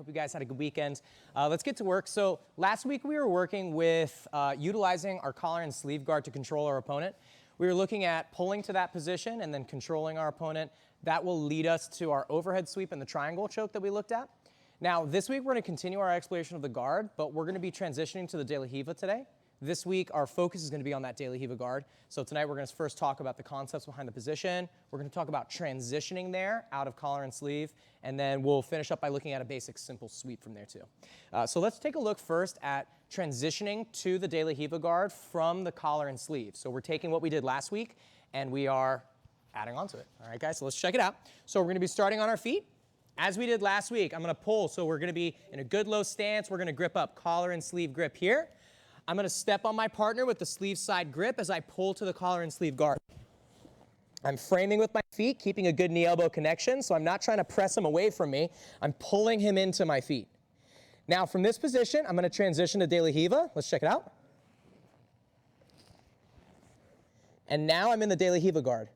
Hope you guys had a good weekend. Let's get to work. So last week we were working with utilizing our collar and sleeve guard to control our opponent. We were looking at pulling to that position and then controlling our opponent. That will lead us to our overhead sweep and the triangle choke that we looked at. Now this week we're going to continue our exploration of the guard, but we're going to be transitioning to the De La Riva today. This week, our focus is going to be on that De La Riva guard. So tonight, we're going to first talk about the concepts behind the position. We're going to talk about transitioning there out of collar and sleeve. And then we'll finish up by looking at a basic simple sweep from there too. So let's take a look first at transitioning to the De La Riva guard from the collar and sleeve. So we're taking what we did last week, and we are adding on to it. All right, guys, so let's check it out. So we're going to be starting on our feet. As we did last week, I'm going to pull. So we're going to be in a good low stance. We're going to grip up, collar and sleeve grip here. I'm going to step on my partner with the sleeve side grip as I pull to the collar and sleeve guard. I'm framing with my feet, keeping a good knee-elbow connection, so I'm not trying to press him away from me. I'm pulling him into my feet. Now, from this position, I'm going to transition to De La Riva. Let's check it out. And now I'm in the De La Riva guard.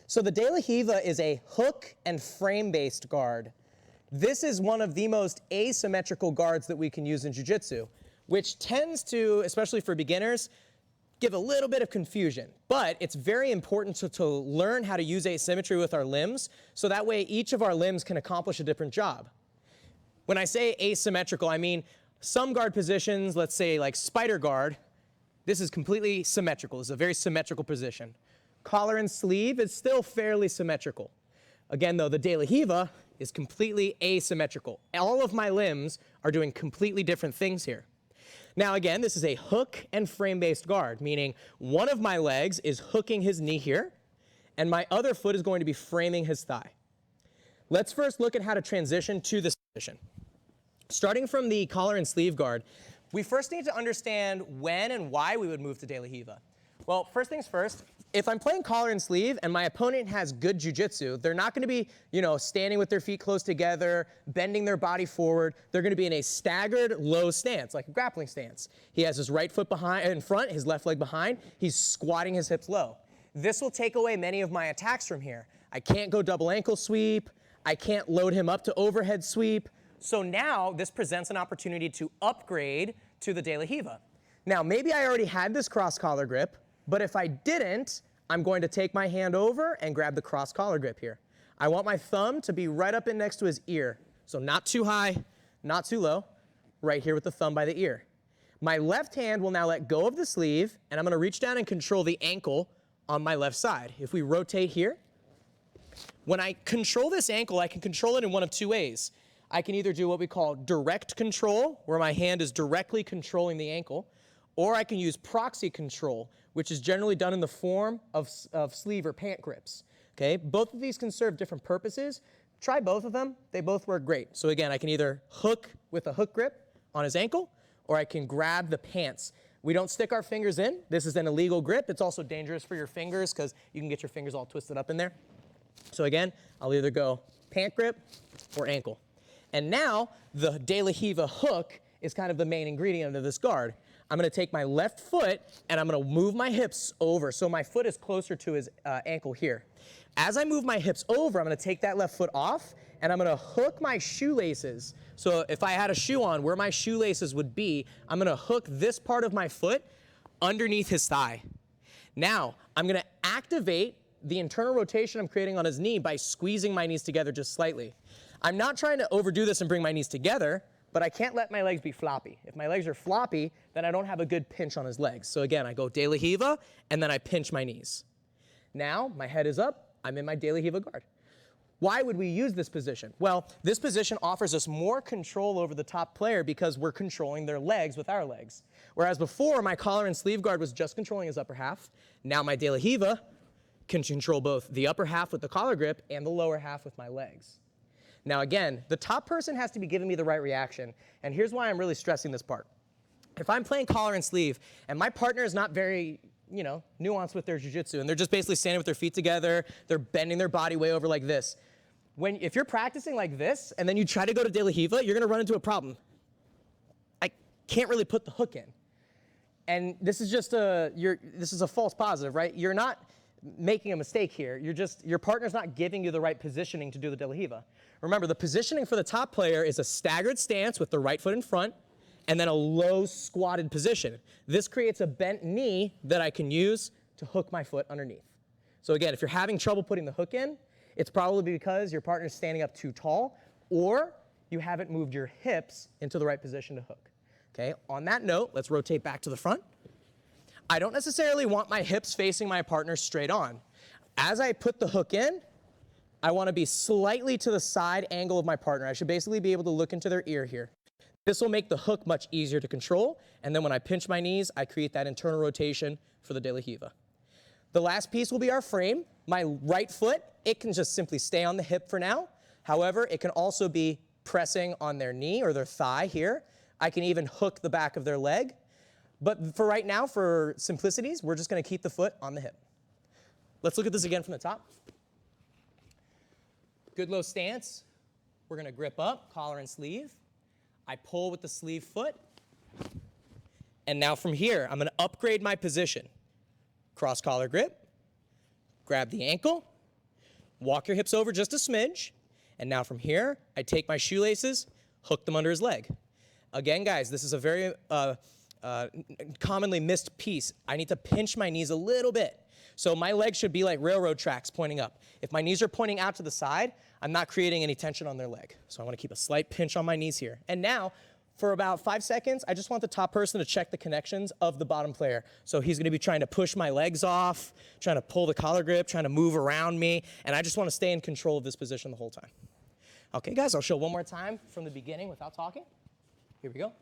So the De La Riva is a hook and frame-based guard. This is one of the most asymmetrical guards that we can use in Jiu Jitsu, which tends to, especially for beginners, give a little bit of confusion. But it's very important to learn how to use asymmetry with our limbs, so that way each of our limbs can accomplish a different job. When I say asymmetrical, I mean some guard positions, let's say like spider guard, this is completely symmetrical. This is a very symmetrical position. Collar and sleeve is still fairly symmetrical. Again, though, the De La Riva is completely asymmetrical. All of my limbs are doing completely different things here. Now again, this is a hook and frame-based guard, meaning one of my legs is hooking his knee here, and my other foot is going to be framing his thigh. Let's first look at how to transition to this position. Starting from the collar and sleeve guard, we first need to understand when and why we would move to De La Riva. Well, first things first, if I'm playing collar and sleeve and my opponent has good jiu-jitsu, they're not going to be, standing with their feet close together, bending their body forward. They're going to be in a staggered low stance, like a grappling stance. He has his right foot in front, his left leg behind. He's squatting his hips low. This will take away many of my attacks from here. I can't go double ankle sweep. I can't load him up to overhead sweep. So now this presents an opportunity to upgrade to the De La Riva. Now, maybe I already had this cross collar grip, but if I didn't, I'm going to take my hand over and grab the cross collar grip here. I want my thumb to be right up in next to his ear. So not too high, not too low, right here with the thumb by the ear. My left hand will now let go of the sleeve, and I'm going to reach down and control the ankle on my left side. If we rotate here, when I control this ankle, I can control it in one of two ways. I can either do what we call direct control, where my hand is directly controlling the ankle, or I can use proxy control, which is generally done in the form of sleeve or pant grips. Okay? Both of these can serve different purposes. Try both of them. They both work great. So again, I can either hook with a hook grip on his ankle, or I can grab the pants. We don't stick our fingers in. This is an illegal grip. It's also dangerous for your fingers because you can get your fingers all twisted up in there. So again, I'll either go pant grip or ankle. And now the De La Riva hook is kind of the main ingredient of this guard. I'm going to take my left foot and I'm going to move my hips over so my foot is closer to his ankle here. As I move my hips over, I'm going to take that left foot off and I'm going to hook my shoelaces. So if I had a shoe on, where my shoelaces would be, I'm going to hook this part of my foot underneath his thigh. Now, I'm going to activate the internal rotation I'm creating on his knee by squeezing my knees together just slightly. I'm not trying to overdo this and bring my knees together, but I can't let my legs be floppy. If my legs are floppy, then I don't have a good pinch on his legs. So again, I go De La Riva, and then I pinch my knees. Now, my head is up. I'm in my De La Riva guard. Why would we use this position? Well, this position offers us more control over the top player because we're controlling their legs with our legs. Whereas before, my collar and sleeve guard was just controlling his upper half. Now my De La Riva can control both the upper half with the collar grip and the lower half with my legs. Now again, the top person has to be giving me the right reaction, and here's why I'm really stressing this part. If I'm playing collar and sleeve, and my partner is not very, nuanced with their jiu-jitsu, and they're just basically standing with their feet together, they're bending their body way over like this. If you're practicing like this, and then you try to go to De La Riva, you're gonna run into a problem. I can't really put the hook in. And this is just this is a false positive, right? making a mistake here. Your partner's not giving you the right positioning to do the De La Riva. Remember, the positioning for the top player is a staggered stance with the right foot in front, and then a low squatted position. This creates a bent knee that I can use to hook my foot underneath. So again, if you're having trouble putting the hook in, it's probably because your partner's standing up too tall, or you haven't moved your hips into the right position to hook. Okay, on that note, let's rotate back to the front. I don't necessarily want my hips facing my partner straight on. As I put the hook in, I want to be slightly to the side angle of my partner. I should basically be able to look into their ear here. This will make the hook much easier to control, and then when I pinch my knees, I create that internal rotation for the De La Riva. The last piece will be our frame. My right foot, it can just simply stay on the hip for now. However, it can also be pressing on their knee or their thigh here. I can even hook the back of their leg. But for right now, for simplicities, we're just going to keep the foot on the hip. Let's look at this again from the top. Good low stance. We're going to grip up, collar and sleeve. I pull with the sleeve foot. And now from here, I'm going to upgrade my position. Cross collar grip, grab the ankle, walk your hips over just a smidge, and now from here, I take my shoelaces, hook them under his leg. Again, guys, this is a very commonly missed piece. I need to pinch my knees a little bit. So my legs should be like railroad tracks pointing up. If my knees are pointing out to the side, I'm not creating any tension on their leg. So I want to keep a slight pinch on my knees here. And now, for about 5 seconds, I just want the top person to check the connections of the bottom player. So he's going to be trying to push my legs off, trying to pull the collar grip, trying to move around me, and I just want to stay in control of this position the whole time. Okay, guys, I'll show one more time from the beginning without talking. Here we go.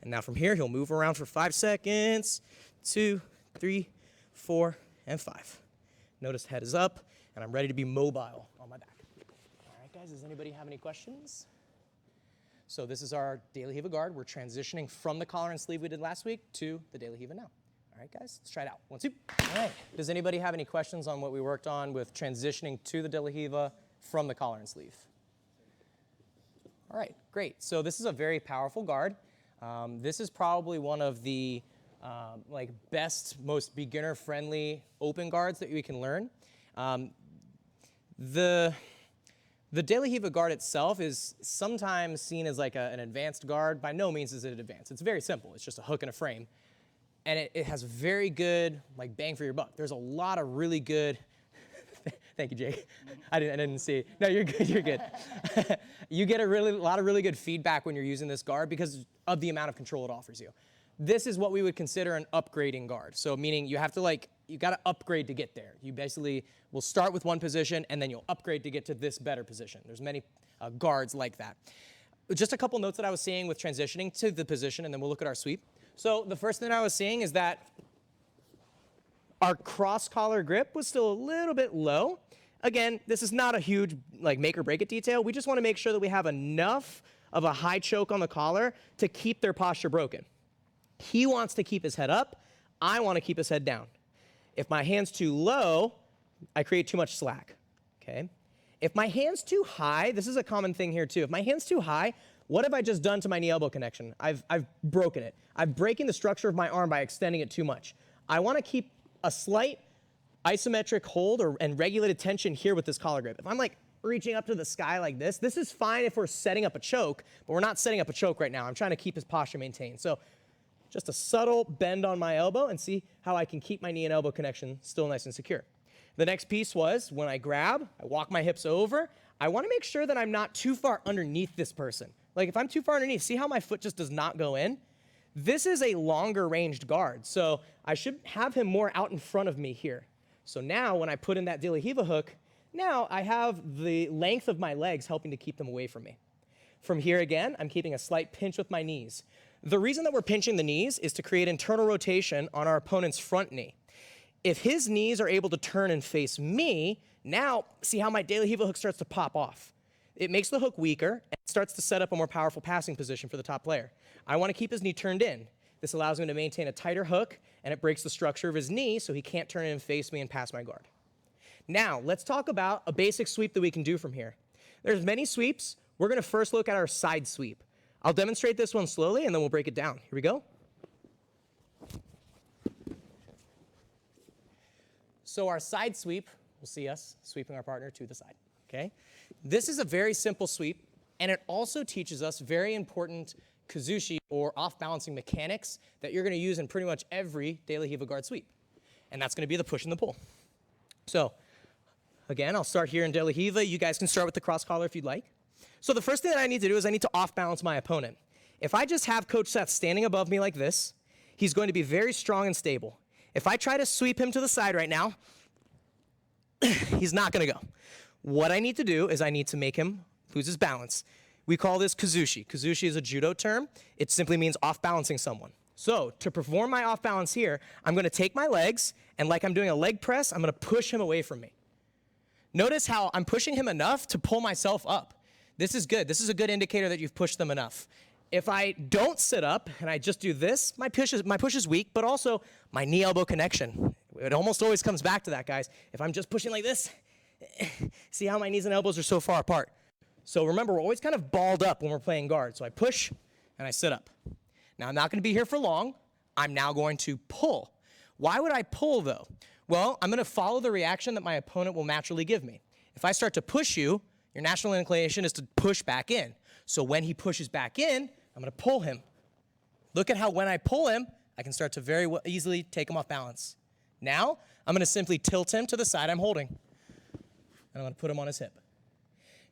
And now from here, he'll move around for 5 seconds, 2, 3, 4, and 5. Notice head is up, and I'm ready to be mobile on my back. All right, guys, does anybody have any questions? So this is our De La Riva guard. We're transitioning from the collar and sleeve we did last week to the De La Riva now. All right, guys, let's try it out. 1, 2. All right. Does anybody have any questions on what we worked on with transitioning to the De La Riva from the collar and sleeve? All right, great. So this is a very powerful guard. This is probably one of the best, most beginner-friendly open guards that we can learn. The De La Riva guard itself is sometimes seen as like an advanced guard. By no means is it advanced. It's very simple. It's just a hook and a frame. And it has very good bang for your buck. There's a lot of really good, thank you, Jake. I didn't see. No, you're good, you're good. You get a lot of really good feedback when you're using this guard because of the amount of control it offers you. This is what we would consider an upgrading guard. So meaning you have to you got to upgrade to get there. You basically will start with one position and then you'll upgrade to get to this better position. There's many guards like that. Just a couple notes that I was seeing with transitioning to the position, and then we'll look at our sweep. So the first thing I was seeing is that our cross collar grip was still a little bit low. Again, this is not a huge make or break it detail. We just want to make sure that we have enough of a high choke on the collar to keep their posture broken. He wants to keep his head up. I want to keep his head down. If my hand's too low, I create too much slack, okay? If my hand's too high, this is a common thing here too. If my hand's too high, what have I just done to my knee-elbow connection? I've broken it. I'm breaking the structure of my arm by extending it too much. I want to keep a slight isometric hold and regulated tension here with this collar grip. If I'm reaching up to the sky like this is fine if we're setting up a choke, but we're not setting up a choke right now. I'm trying to keep his posture maintained. So just a subtle bend on my elbow and see how I can keep my knee and elbow connection still nice and secure. The next piece was when I grab, I walk my hips over. I want to make sure that I'm not too far underneath this person. If I'm too far underneath, see how my foot just does not go in? This is a longer ranged guard, so I should have him more out in front of me here. So now when I put in that De La Riva hook, now I have the length of my legs helping to keep them away from me. From here again, I'm keeping a slight pinch with my knees. The reason that we're pinching the knees is to create internal rotation on our opponent's front knee. If his knees are able to turn and face me, now see how my De La Riva hook starts to pop off. It makes the hook weaker and starts to set up a more powerful passing position for the top player. I want to keep his knee turned in. This allows him to maintain a tighter hook, and it breaks the structure of his knee so he can't turn in and face me and pass my guard. Now, let's talk about a basic sweep that we can do from here. There's many sweeps. We're going to first look at our side sweep. I'll demonstrate this one slowly, and then we'll break it down. Here we go. So our side sweep will see us sweeping our partner to the side, okay? This is a very simple sweep, and it also teaches us very important kazushi or off-balancing mechanics that you're gonna use in pretty much every De La Riva guard sweep. And that's gonna be the push and the pull. So, again, I'll start here in De La Riva. You guys can start with the cross collar if you'd like. So the first thing that I need to do is I need to off-balance my opponent. If I just have Coach Seth standing above me like this, he's going to be very strong and stable. If I try to sweep him to the side right now, he's not gonna go. What I need to do is I need to make him lose his balance. We call this kazushi. Kazushi is a judo term. It simply means off-balancing someone. So to perform my off-balance here, I'm gonna take my legs, and like I'm doing a leg press, I'm gonna push him away from me. Notice how I'm pushing him enough to pull myself up. This is good. This is a good indicator that you've pushed them enough. If I don't sit up and I just do this, my push is weak, but also my knee-elbow connection. It almost always comes back to that, guys. If I'm just pushing like this, see how my knees and elbows are so far apart. So remember, we're always kind of balled up when we're playing guard. So I push and I sit up. Now I'm not gonna be here for long. I'm now going to pull. Why would I pull though? Well, I'm gonna follow the reaction that my opponent will naturally give me. If I start to push you, your natural inclination is to push back in. So when he pushes back in, I'm gonna pull him. Look at how when I pull him, I can start to very easily take him off balance. Now, I'm gonna simply tilt him to the side I'm holding. And I'm gonna put him on his hip.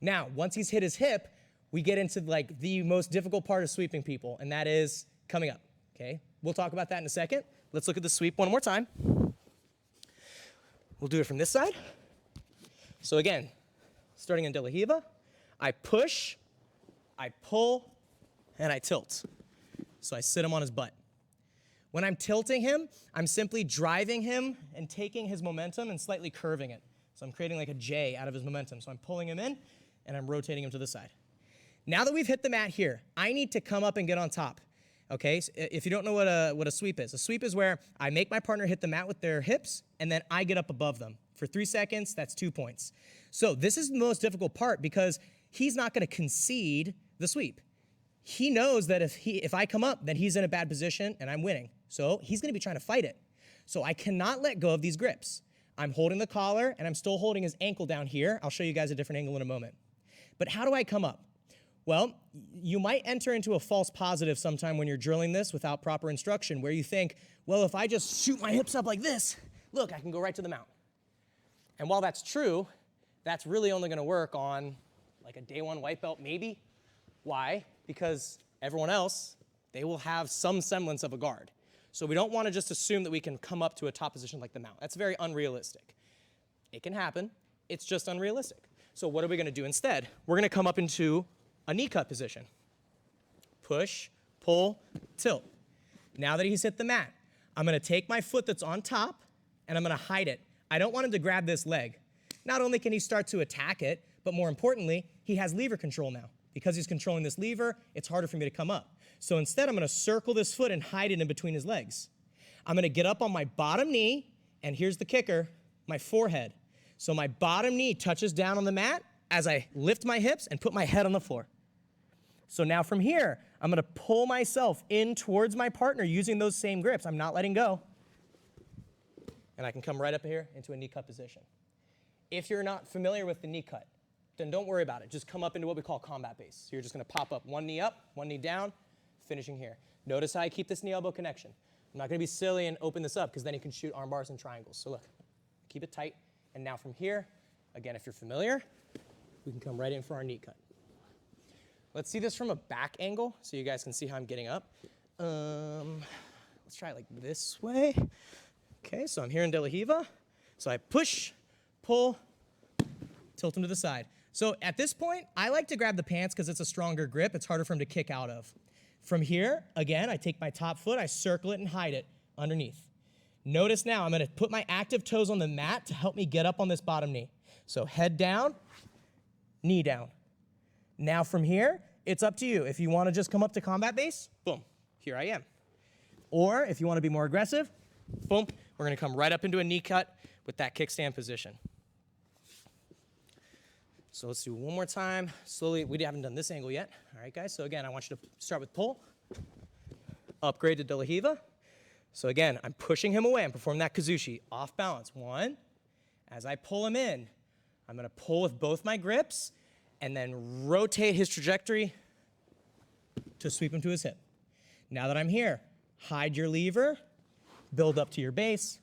Now, once he's hit his hip, we get into like the most difficult part of sweeping people, and that is coming up, okay? We'll talk about that in a second. Let's look at the sweep one more time. We'll do it from this side. So again, starting in De La Riva, I push, I pull, and I tilt. So I sit him on his butt. When I'm tilting him, I'm simply driving him and taking his momentum and slightly curving it. So I'm creating like a J out of his momentum. So I'm pulling him in, and I'm rotating him to the side. Now that we've hit the mat here, I need to come up and get on top. Okay, so if you don't know what a sweep is where I make my partner hit the mat with their hips, and then I get up above them. For 3 seconds, that's 2 points. So this is the most difficult part because he's not gonna concede the sweep. He knows that if I come up, then he's in a bad position and I'm winning. So he's gonna be trying to fight it. So I cannot let go of these grips. I'm holding the collar and I'm still holding his ankle down here. I'll show you guys a different angle in a moment. But how do I come up? Well, you might enter into a false positive sometime when you're drilling this without proper instruction, where you think, well, if I just shoot my hips up like this, look, I can go right to the mount. And while that's true, that's really only gonna work on like a day one white belt, maybe. Why? Because everyone else, they will have some semblance of a guard. So we don't wanna just assume that we can come up to a top position like the mount. That's very unrealistic. It can happen, it's just unrealistic. So what are we gonna do instead? We're gonna come up into a knee cut position. Push, pull, tilt. Now that he's hit the mat, I'm gonna take my foot that's on top and I'm gonna hide it. I don't want him to grab this leg. Not only can he start to attack it, but more importantly, he has lever control now. Because he's controlling this lever, it's harder for me to come up. So instead, I'm gonna circle this foot and hide it in between his legs. I'm gonna get up on my bottom knee, and here's the kicker, my forehead. So my bottom knee touches down on the mat as I lift my hips and put my head on the floor. So now from here, I'm gonna pull myself in towards my partner using those same grips. I'm not letting go. And I can come right up here into a knee cut position. If you're not familiar with the knee cut, then don't worry about it. Just come up into what we call combat base. So you're just gonna pop up, one knee down, finishing here. Notice how I keep this knee elbow connection. I'm not gonna be silly and open this up because then you can shoot arm bars and triangles. So look, keep it tight. And now from here, again, if you're familiar, we can come right in for our knee cut. Let's see this from a back angle so you guys can see how I'm getting up. Let's try it like this way. Okay, so I'm here in De La Riva. So I push, pull, tilt him to the side. So at this point, I like to grab the pants because it's a stronger grip. It's harder for him to kick out of. From here, again, I take my top foot, I circle it and hide it underneath. Notice now, I'm gonna put my active toes on the mat to help me get up on this bottom knee. So head down, knee down. Now from here, it's up to you. If you wanna just come up to combat base, boom, here I am. Or if you wanna be more aggressive, boom, we're gonna come right up into a knee cut with that kickstand position. So let's do one more time. Slowly, we haven't done this angle yet. All right, guys, so again, I want you to start with pull, upgrade to De La Riva. So again, I'm pushing him away. I'm performing that kazushi, off balance. 1, As I pull him in, I'm gonna pull with both my grips and then rotate his trajectory to sweep him to his hip. Now that I'm here, hide your lever, build up to your base,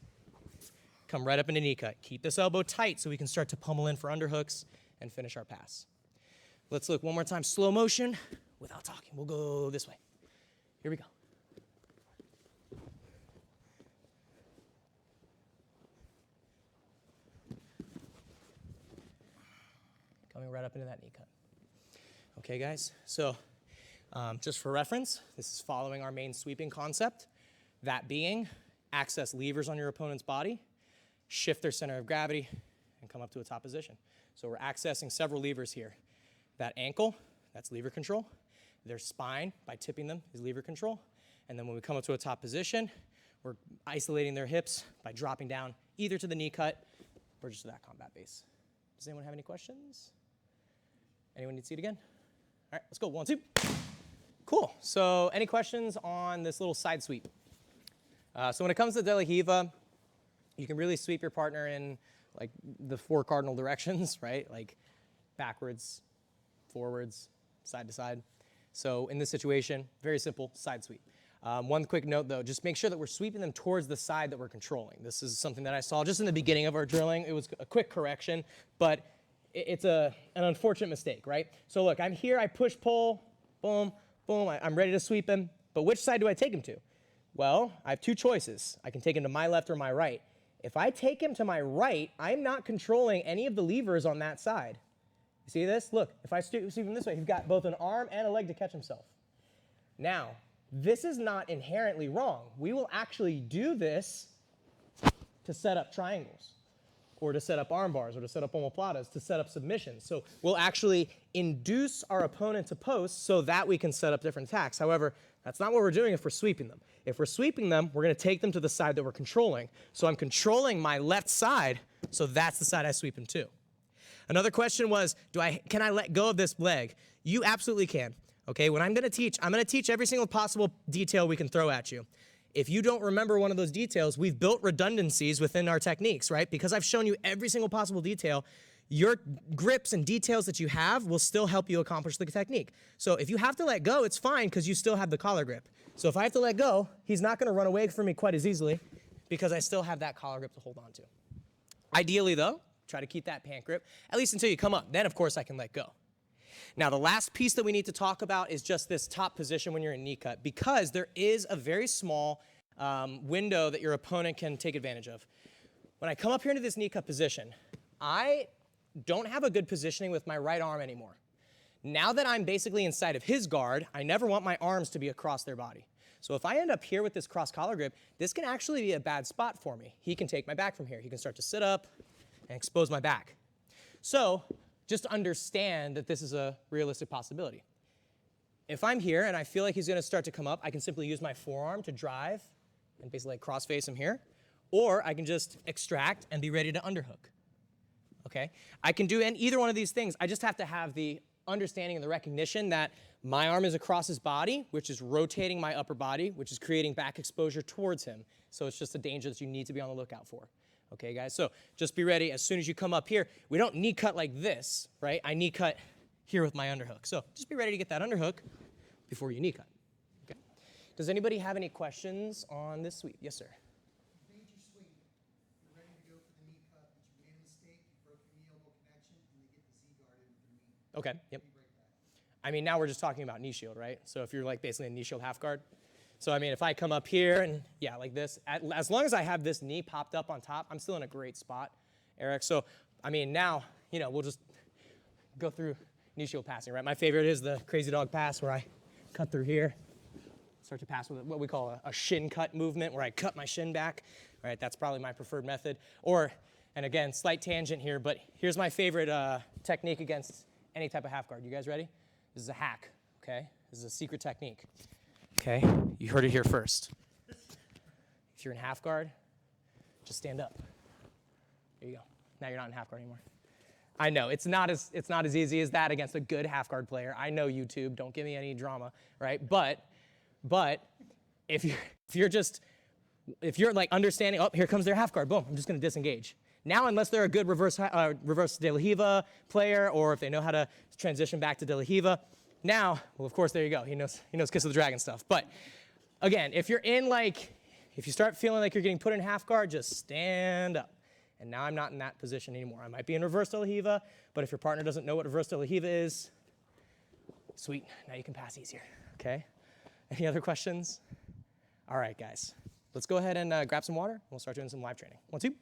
come right up into knee cut. Keep this elbow tight so we can start to pummel in for underhooks and finish our pass. Let's look one more time, slow motion, without talking. We'll go this way. Here we go. Coming right up into that knee cut. Okay, guys, so just for reference, this is following our main sweeping concept, that being access levers on your opponent's body, shift their center of gravity, and come up to a top position. So we're accessing several levers here. That ankle, that's lever control. Their spine, by tipping them, is lever control. And then when we come up to a top position, we're isolating their hips by dropping down either to the knee cut or just to that combat base. Does anyone have any questions? Anyone need to see it again? All right, let's go, 1, 2. Cool, so any questions on this little side sweep? So when it comes to De La Riva, you can really sweep your partner in like the 4 cardinal directions, right? Like backwards, forwards, side to side. So in this situation, very simple, side sweep. One quick note though, just make sure that we're sweeping them towards the side that we're controlling. This is something that I saw just in the beginning of our drilling. It was a quick correction, but it's an unfortunate mistake, right? So look, I'm here, I push, pull, boom, boom, I'm ready to sweep him, but which side do I take him to? Well, I have 2 choices. I can take him to my left or my right. If I take him to my right, I'm not controlling any of the levers on that side. You see this? Look, if I sweep him this way, he's got both an arm and a leg to catch himself. Now, this is not inherently wrong. We will actually do this to set up triangles, or to set up arm bars, or to set up omoplatas, to set up submissions. So we'll actually induce our opponent to post so that we can set up different attacks. However, that's not what we're doing if we're sweeping them. If we're sweeping them, we're gonna take them to the side that we're controlling. So I'm controlling my left side, so that's the side I sweep him to. Another question was, can I let go of this leg? You absolutely can, okay? When I'm gonna teach every single possible detail we can throw at you. If you don't remember one of those details, we've built redundancies within our techniques, right? Because I've shown you every single possible detail, your grips and details that you have will still help you accomplish the technique. So if you have to let go, it's fine because you still have the collar grip. So if I have to let go, he's not gonna run away from me quite as easily because I still have that collar grip to hold on to. Ideally though, try to keep that pant grip, at least until you come up. Then of course I can let go. Now the last piece that we need to talk about is just this top position when you're in knee cut, because there is a very small window that your opponent can take advantage of. When I come up here into this knee cut position, I don't have a good positioning with my right arm anymore. Now that I'm basically inside of his guard, I never want my arms to be across their body. So if I end up here with this cross collar grip, this can actually be a bad spot for me. He can take my back from here. He can start to sit up and expose my back. So just understand that this is a realistic possibility. If I'm here and I feel like he's gonna start to come up, I can simply use my forearm to drive and basically like cross face him here, or I can just extract and be ready to underhook, okay? I can do either one of these things. I just have to have the understanding and the recognition that my arm is across his body, which is rotating my upper body, which is creating back exposure towards him. So it's just a danger that you need to be on the lookout for. Okay, guys, so just be ready. As soon as you come up here, we don't knee cut like this, right? I knee cut here with my underhook. So just be ready to get that underhook before you knee cut, okay? Does anybody have any questions on this sweep? Yes, sir. Major sweep. You're ready to go for the knee cut, but you made a mistake, you broke your knee elbow connection, and they get the Z guard in with their knee. Okay, yep. I mean, now we're just talking about knee shield, right? So if you're like basically a knee shield half guard. So I mean, if I come up here and yeah, like this, as long as I have this knee popped up on top, I'm still in a great spot, Eric. So I mean, now, you know, we'll just go through knee shield passing, right? My favorite is the crazy dog pass where I cut through here, start to pass with what we call a shin cut movement where I cut my shin back, right? That's probably my preferred method. Or, and again, slight tangent here, but here's my favorite technique against any type of half guard. You guys ready? This is a hack, okay? This is a secret technique. Okay, you heard it here first. If you're in half guard, just stand up. There you go. Now you're not in half guard anymore. I know, it's not as easy as that against a good half guard player. I know YouTube, don't give me any drama, right? But if you're like understanding, oh, here comes their half guard, boom, I'm just gonna disengage. Now, unless they're a good reverse de la Riva player, or if they know how to transition back to de la Riva, now, well, of course, there you go. He knows Kiss of the Dragon stuff. But again, if you're in if you start feeling like you're getting put in half guard, just stand up. And now I'm not in that position anymore. I might be in reverse de la Riva, but if your partner doesn't know what reverse de la Riva is, sweet, now you can pass easier, okay? Any other questions? All right, guys, let's go ahead and grab some water. We'll start doing some live training. 1, 2.